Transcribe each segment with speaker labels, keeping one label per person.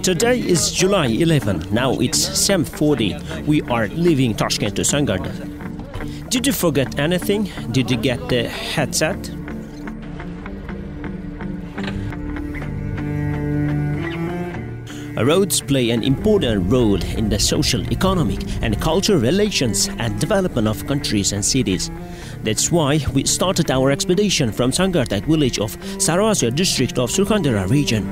Speaker 1: Today is July 11. Now it's 7:40. We are leaving Tashkent to Sangardak. Did you forget anything? Did you get the headset? Roads play an important role in the social, economic and cultural relations and development of countries and cities. That's why we started our expedition from Sangardak village of Sariosiyo district of Surkhandarya region.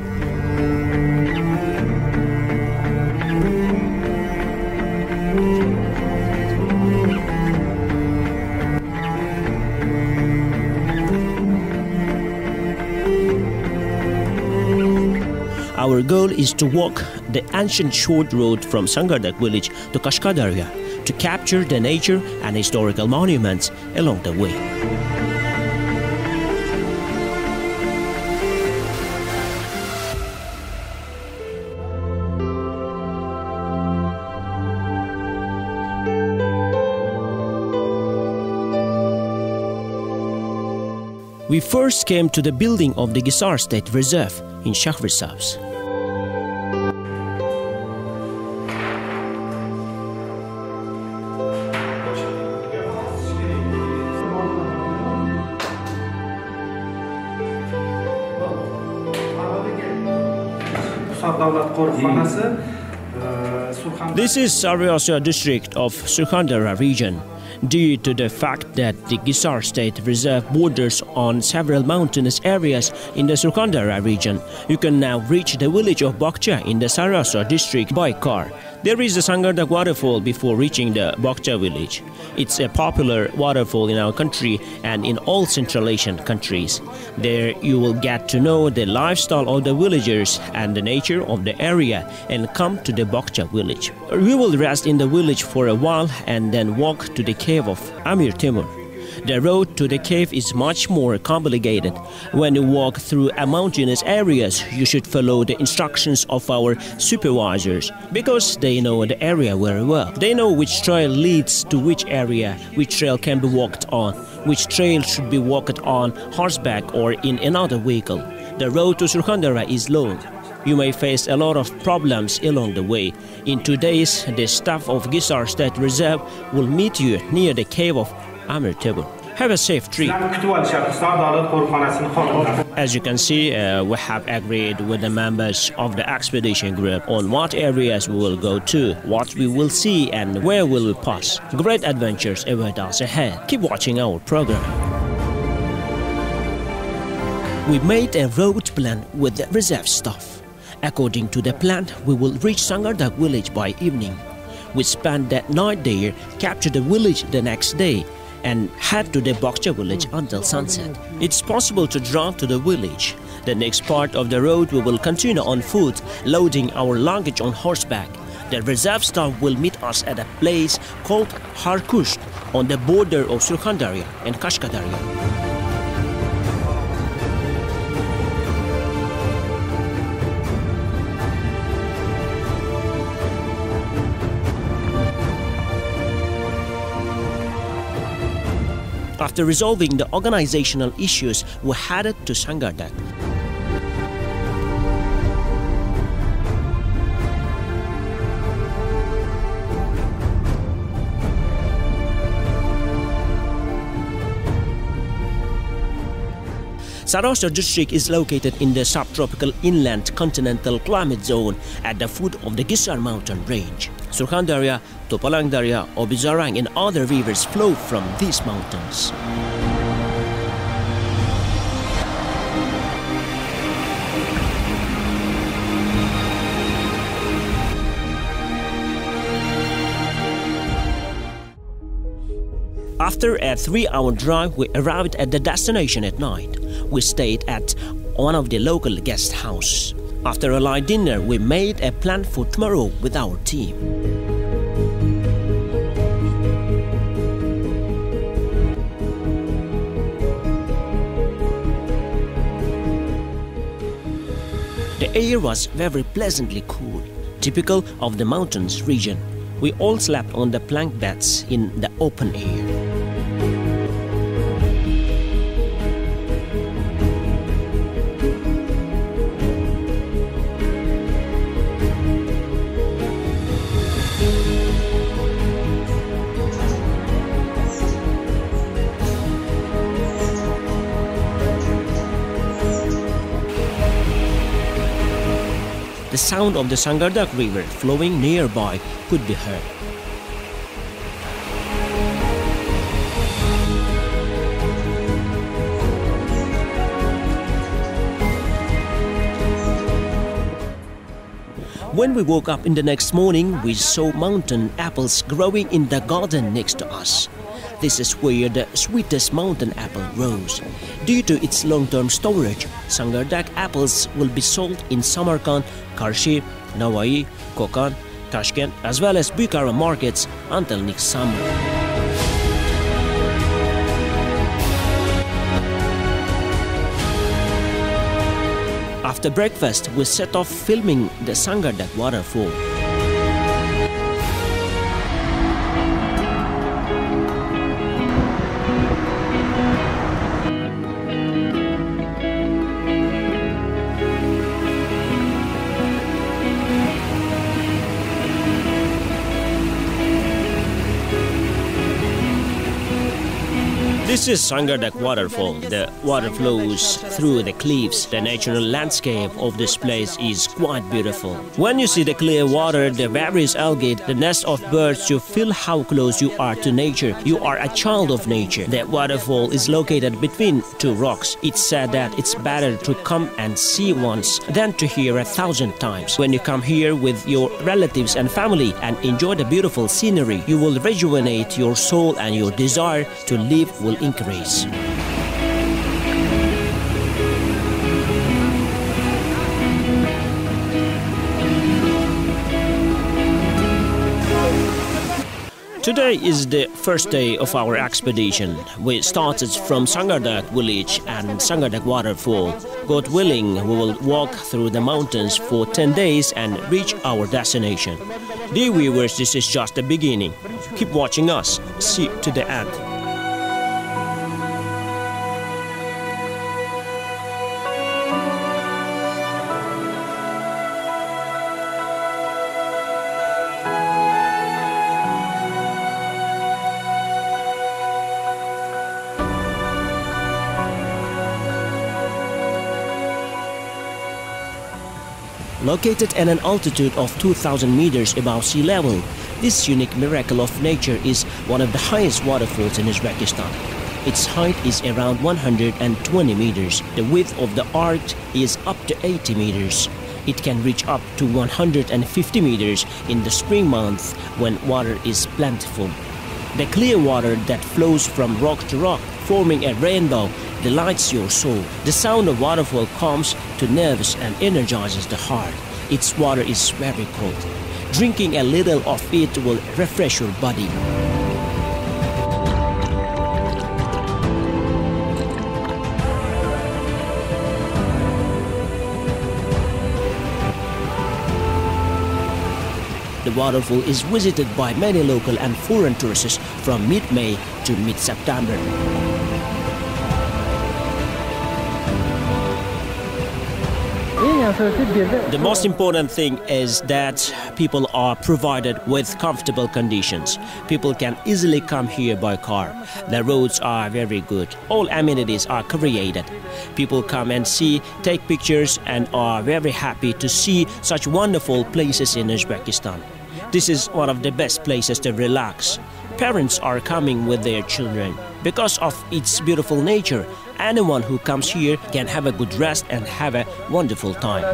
Speaker 1: Our goal is to walk the ancient short road from Sangardak village to Surkhandarya to capture the nature and historical monuments along the way. We first came to the building of the Hissar State Reserve in Shahrisabz. This is Sariosiyo district of Surkhandarya region. Due to the fact that the Hissar State Reserve borders on several mountainous areas in the Surkhandarya region, you can now reach the village of Bakcha in the Sariosiyo district by car. There is the Sangardak Waterfall before reaching the Bakcha village. It's a popular waterfall in our country and in all Central Asian countries. There you will get to know the lifestyle of the villagers and the nature of the area and come to the Bakcha village. We will rest in the village for a while and then walk to the cave of Amir Timur. The road to the cave is much more complicated. When you walk through mountainous areas, you should follow the instructions of our supervisors because they know the area very well. They know which trail leads to which area, which trail can be walked on, which trail should be walked on horseback or in another vehicle. The road to Surkhandarya is long. You may face a lot of problems along the way. In 2 days, the staff of Hissar State Reserve will meet you near the cave of Amir Timur. Have a safe trip. As you can see, we have agreed with the members of the expedition group on what areas we will go to, what we will see and where we will pass. Great adventures await us ahead. Keep watching our program. We made a road plan with the reserve staff. According to the plan, we will reach Sangardak village by evening. We spend that night there, capture the village the next day, and head to the Bakcha village until sunset. It's possible to drive to the village. The next part of the road we will continue on foot, loading our luggage on horseback. The reserve staff will meet us at a place called Harkush on the border of Surkhandarya and Kashkadarya. After resolving the organizational issues, we headed to Sangardak. Sariosiyo district is located in the subtropical inland continental climate zone at the foot of the Hissar mountain range. Surkhandarya, Tupalandarya, Obizarang and other rivers flow from these mountains. After a 3-hour drive, we arrived at the destination at night. We stayed at one of the local guest houses. After a light dinner, we made a plan for tomorrow with our team. The air was very pleasantly cool, typical of the mountains region. We all slept on the plank beds in the open air. The sound of the Sangardak river flowing nearby could be heard. When we woke up in the next morning, we saw mountain apples growing in the garden next to us. This is where the sweetest mountain apple grows. Due to its long-term storage, Sangardak apples will be sold in Samarkand, Karshi, Nawai, Kokand, Tashkent as well as Bukhara markets until next summer. After breakfast, we set off filming the Sangardak Waterfall. This is Sangardak Waterfall. The water flows through the cliffs. The natural landscape of this place is quite beautiful. When you see the clear water, the various algae, the nest of birds, you feel how close you are to nature. You are a child of nature. The waterfall is located between two rocks. It's said that it's better to come and see once than to hear 1,000 times. When you come here with your relatives and family and enjoy the beautiful scenery, you will rejuvenate your soul and your desire to live will increase. Today is the first day of our expedition. We started from Sangardak village and Sangardak Waterfall. God willing, we will walk through the mountains for 10 days and reach our destination. Dear viewers, this is just the beginning. Keep watching us. See to the end. Located at an altitude of 2,000 meters above sea level, this unique miracle of nature is one of the highest waterfalls in Uzbekistan. Its height is around 120 meters. The width of the arc is up to 80 meters. It can reach up to 150 meters in the spring months when water is plentiful. The clear water that flows from rock to rock, forming a rainbow, delights your soul. The sound of waterfall calms to nerves and energizes the heart. Its water is very cold. Drinking a little of it will refresh your body. The waterfall is visited by many local and foreign tourists from mid-May to mid-September. The most important thing is that people are provided with comfortable conditions. People can easily come here by car. The roads are very good. All amenities are created. People come and see, take pictures, and are very happy to see such wonderful places in Uzbekistan. This is one of the best places to relax. Parents are coming with their children. Because of its beautiful nature, anyone who comes here can have a good rest and have a wonderful time.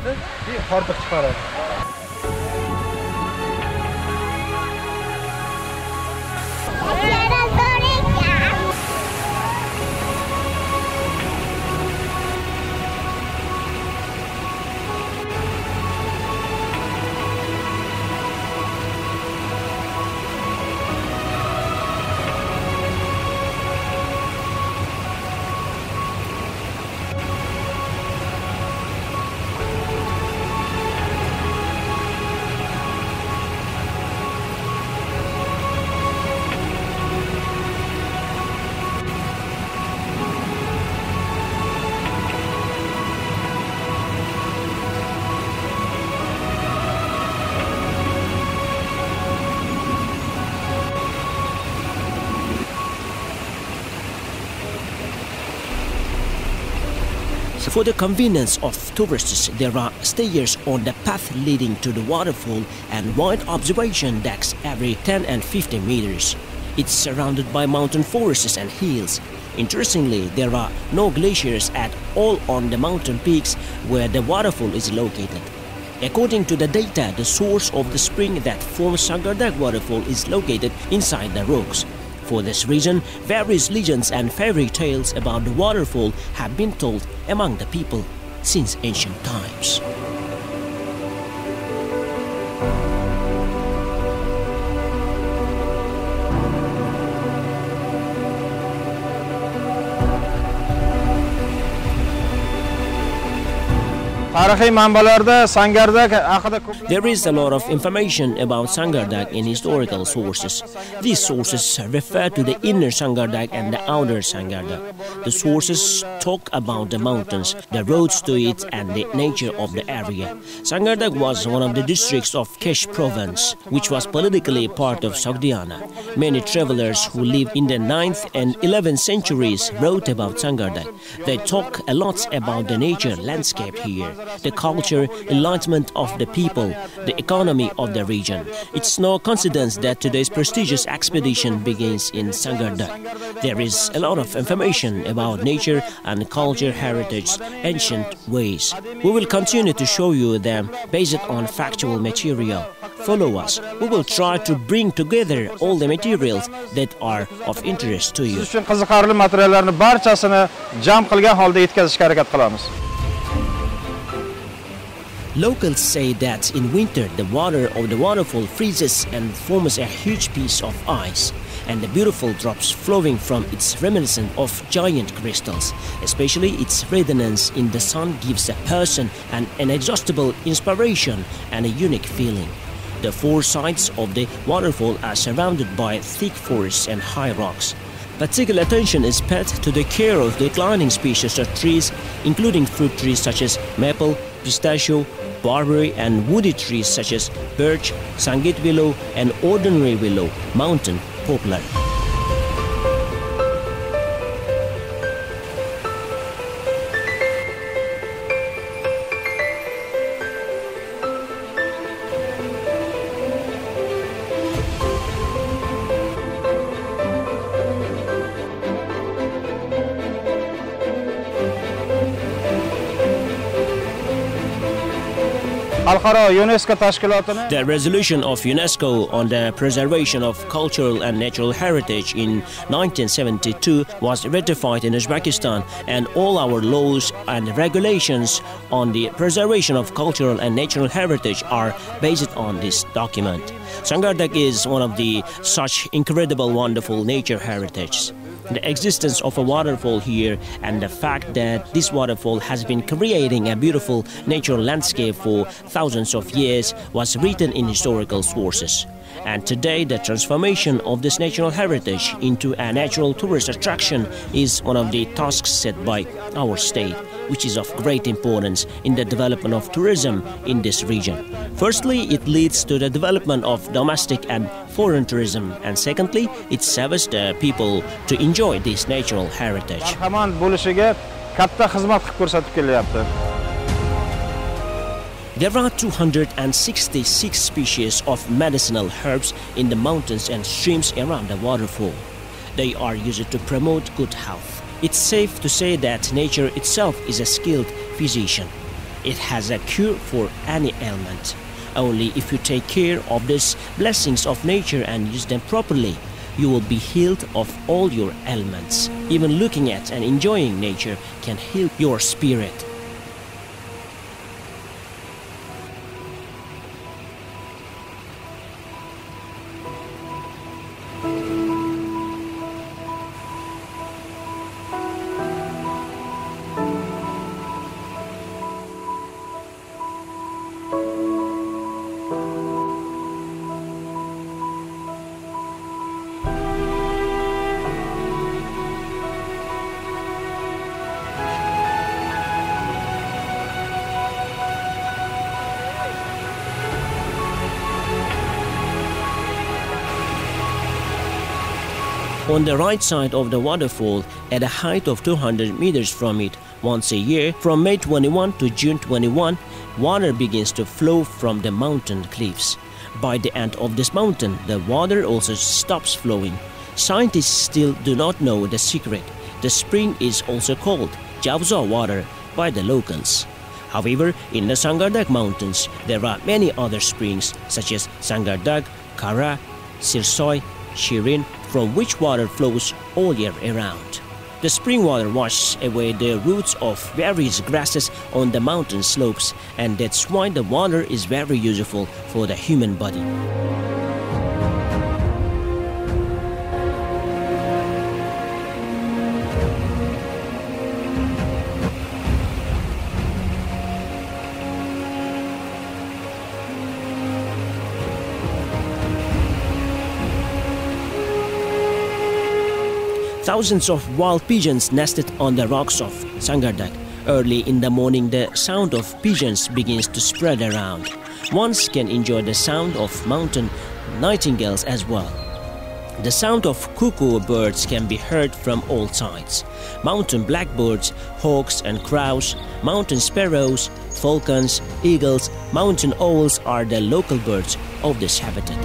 Speaker 1: For the convenience of tourists, there are stairs on the path leading to the waterfall and wide observation decks every 10 and 15 meters. It's surrounded by mountain forests and hills. Interestingly, there are no glaciers at all on the mountain peaks where the waterfall is located. According to the data, the source of the spring that forms Sangardak Waterfall is located inside the rocks. For this reason, various legends and fairy tales about the waterfall have been told among the people since ancient times. There is a lot of information about Sangardak in historical sources. These sources refer to the inner Sangardak and the outer Sangardak. The sources talk about the mountains, the roads to it, and the nature of the area. Sangardak was one of the districts of Kesh province, which was politically part of Sogdiana. Many travelers who lived in the 9th and 11th centuries wrote about Sangardak. They talk a lot about the nature landscape here, the culture, enlightenment of the people, the economy of the region. It's no coincidence that today's prestigious expedition begins in Sangardak. There is a lot of information about nature and culture heritage, ancient ways. We will continue to show you them based on factual material. Follow us. We will try to bring together all the materials that are of interest to you. Locals say that in winter the water of the waterfall freezes and forms a huge piece of ice, and the beautiful drops flowing from its reminiscent of giant crystals. Especially its radiance in the sun gives a person an inexhaustible inspiration and a unique feeling. The four sides of the waterfall are surrounded by thick forests and high rocks. Particular attention is paid to the care of declining species of trees, including fruit trees such as maple, pistachio, barberry, and woody trees such as birch, sangit willow, and ordinary willow, mountain poplar. The resolution of UNESCO on the preservation of cultural and natural heritage in 1972 was ratified in Uzbekistan, and all our laws and regulations on the preservation of cultural and natural heritage are based on this document. Sangardak is one of the such incredible, wonderful nature heritage. The existence of a waterfall here and the fact that this waterfall has been creating a beautiful natural landscape for thousands of years was written in historical sources. And today the transformation of this natural heritage into a natural tourist attraction is one of the tasks set by our state, which is of great importance in the development of tourism in this region. Firstly, it leads to the development of domestic and foreign tourism, and secondly, it serves the people to enjoy this natural heritage. There are 266 species of medicinal herbs in the mountains and streams around the waterfall. They are used to promote good health. It's safe to say that nature itself is a skilled physician. It has a cure for any ailment. Only if you take care of these blessings of nature and use them properly, you will be healed of all your ailments. Even looking at and enjoying nature can heal your spirit. On the right side of the waterfall, at a height of 200 meters from it, once a year, from May 21 to June 21, water begins to flow from the mountain cliffs. By the end of this mountain, the water also stops flowing. Scientists still do not know the secret. The spring is also called Javza water by the locals. However, in the Sangardak mountains, there are many other springs such as Sangardak, Kara, Sirsoy, Shirin, from which water flows all year around. The spring water washes away the roots of various grasses on the mountain slopes, and that's why the water is very useful for the human body. Thousands of wild pigeons nested on the rocks of Sangardak. Early in the morning, the sound of pigeons begins to spread around. One can enjoy the sound of mountain nightingales as well. The sound of cuckoo birds can be heard from all sides. Mountain blackbirds, hawks and crows, mountain sparrows, falcons, eagles, mountain owls are the local birds of this habitat.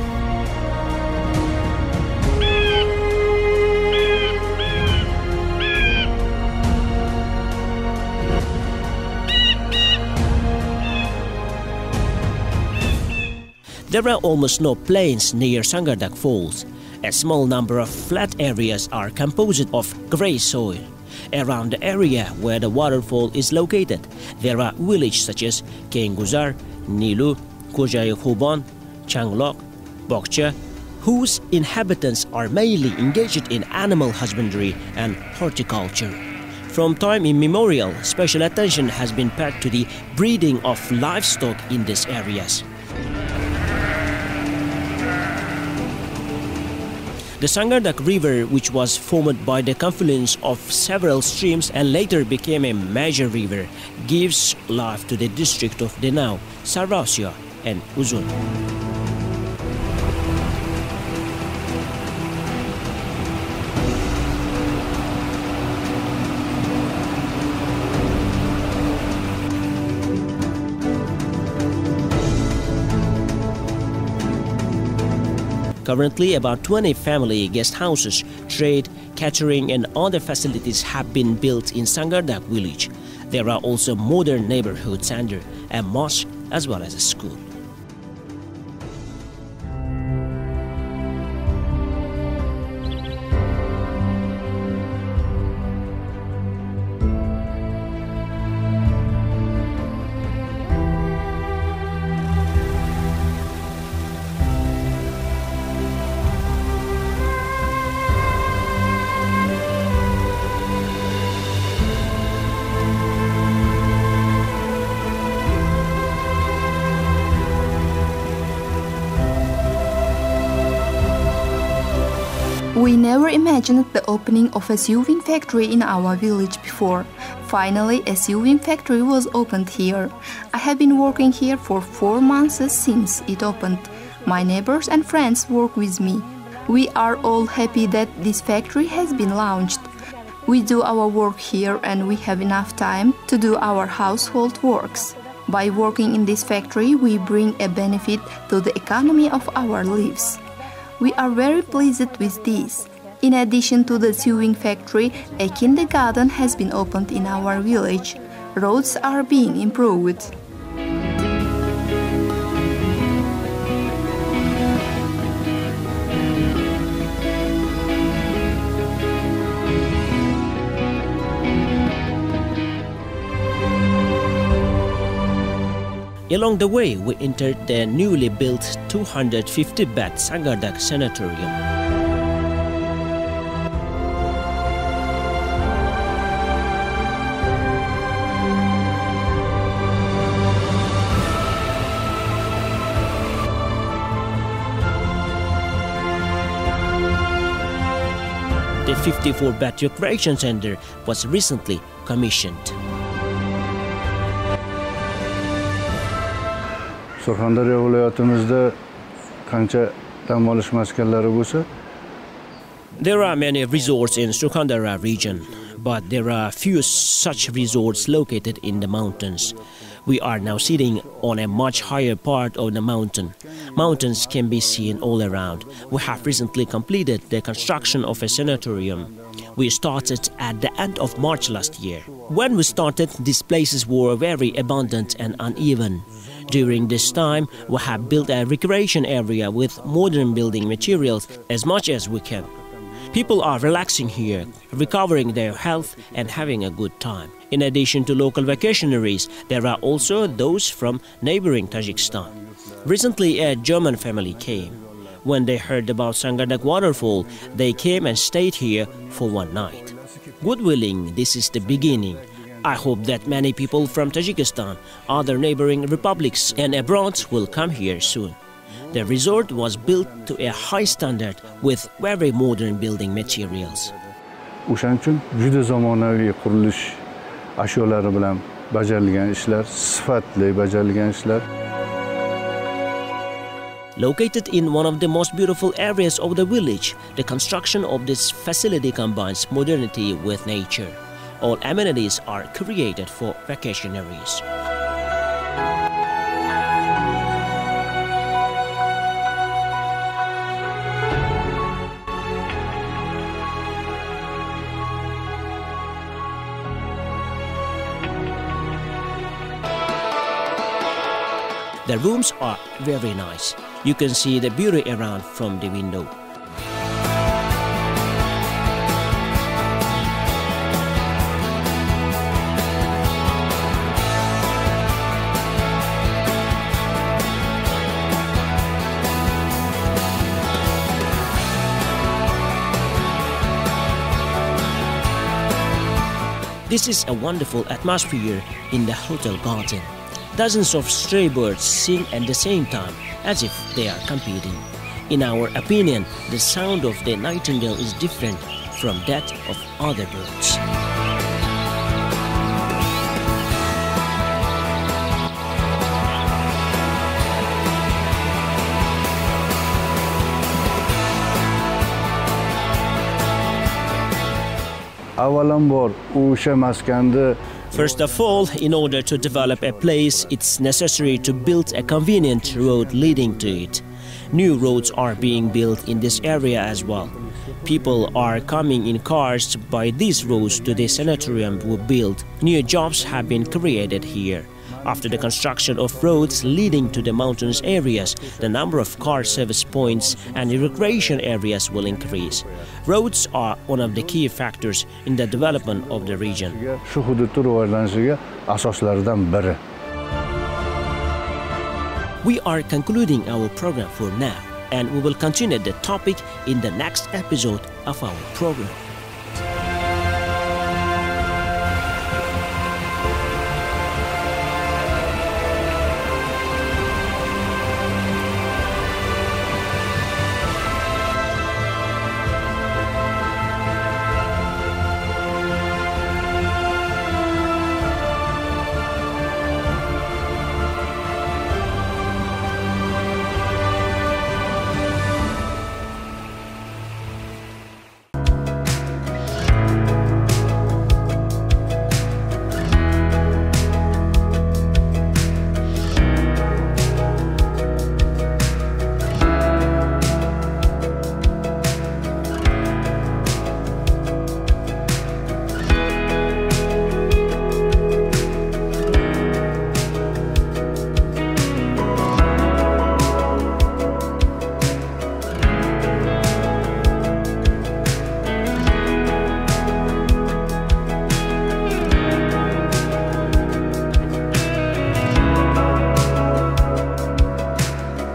Speaker 1: There are almost no plains near Sangardak Falls. A small number of flat areas are composed of grey soil. Around the area where the waterfall is located, there are villages such as Kenguzar, Nilu, Kojai Khuban, Changlok, Bokcha, whose inhabitants are mainly engaged in animal husbandry and horticulture. From time immemorial, special attention has been paid to the breeding of livestock in these areas. The Sangardak River, which was formed by the confluence of several streams and later became a major river, gives life to the district of Denau, Sariosiyo and Uzun. Currently, about 20 family guest houses, trade, catering and other facilities have been built in Sangardak village. There are also modern neighborhood center, a mosque as well as a school.
Speaker 2: We never imagined the opening of a sewing factory in our village before. Finally, a sewing factory was opened here. I have been working here for 4 months since it opened. My neighbors and friends work with me. We are all happy that this factory has been launched. We do our work here and we have enough time to do our household works. By working in this factory, we bring a benefit to the economy of our lives. We are very pleased with this. In addition to the sewing factory, a kindergarten has been opened in our village. Roads are being improved.
Speaker 1: Along the way, we entered the newly built 250-bed Sangardak sanatorium. The 54-bed recreation center was recently commissioned.
Speaker 3: Surkhandarya viloyatimizda qancha dam olish maskanlari bo'lsa?
Speaker 1: There are many resorts in Surkhandarya region, but there are few such resorts located in the mountains. We are now sitting on a much higher part of the mountain. Mountains can be seen all around. We have recently completed the construction of a sanatorium. We started at the end of March last year. When we started, these places were very abundant and uneven. During this time, we have built a recreation area with modern building materials as much as we can. People are relaxing here, recovering their health and having a good time. In addition to local vacationaries, there are also those from neighboring Tajikistan. Recently, a German family came. When they heard about Sangardak Waterfall, they came and stayed here for one night. God willing, this is the beginning. I hope that many people from Tajikistan, other neighboring republics and abroad will come here soon. The resort was built to a high standard with very modern building materials.
Speaker 3: O'shaning uchun juda zamonaviy qurilish ashyolari bilan bajarilgan ishlar, sifatli bajarilgan ishlar.
Speaker 1: Located in one of the most beautiful areas of the village, the construction of this facility combines modernity with nature. All amenities are created for vacationaries. The rooms are very nice. You can see the beauty around from the window. This is a wonderful atmosphere in the hotel garden. Dozens of stray birds sing at the same time as if they are competing. In our opinion, the sound of the nightingale is different from that of other birds. First of all, in order to develop a place, it's necessary to build a convenient road leading to it. New roads are being built in this area as well. People are coming in cars by these roads to the sanatorium we built. New jobs have been created here. After the construction of roads leading to the mountainous areas, the number of car service points and recreation areas will increase. Roads are one of the key factors in the development of the region.
Speaker 3: Shu hududni rivojlanishiga asoslaridan biri.
Speaker 1: We are concluding our program for now, and we will continue the topic in the next episode of our program.